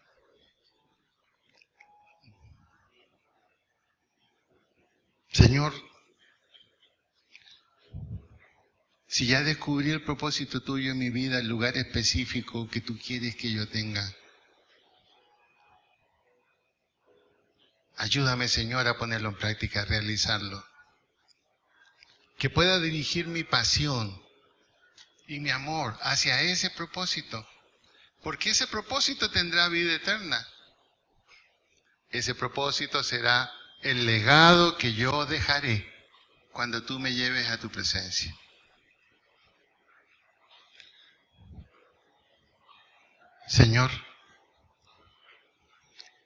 Señor, si ya descubrí el propósito tuyo en mi vida, el lugar específico que tú quieres que yo tenga, ayúdame, Señor, a ponerlo en práctica, a realizarlo. Que pueda dirigir mi pasión y mi amor hacia ese propósito, porque ese propósito tendrá vida eterna. Ese propósito será el legado que yo dejaré cuando tú me lleves a tu presencia. Señor,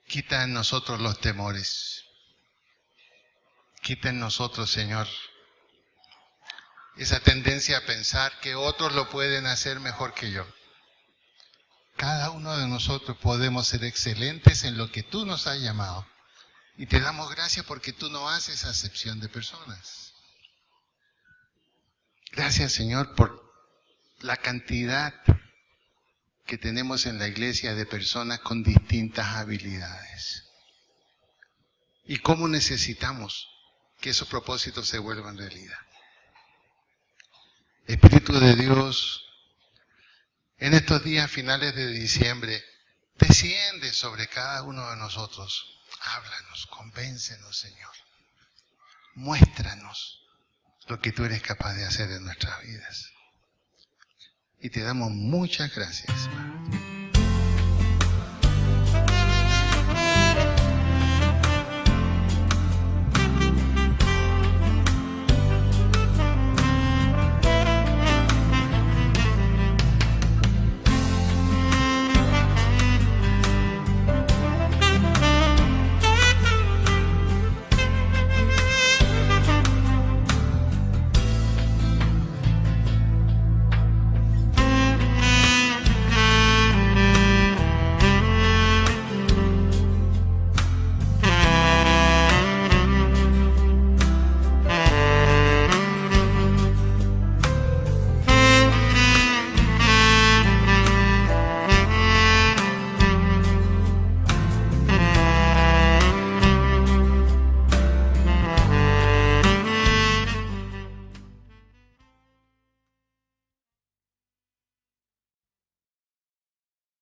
quita en nosotros los temores. Quita en nosotros, Señor, esa tendencia a pensar que otros lo pueden hacer mejor que yo. Cada uno de nosotros podemos ser excelentes en lo que tú nos has llamado. Y te damos gracias porque tú no haces acepción de personas. Gracias, Señor, por la cantidad que tenemos en la iglesia de personas con distintas habilidades. Y cómo necesitamos que esos propósitos se vuelvan realidad. Espíritu de Dios, en estos días finales de diciembre, desciende sobre cada uno de nosotros. Háblanos, convéncenos, Señor. Muéstranos lo que tú eres capaz de hacer en nuestras vidas. Y te damos muchas gracias, Padre.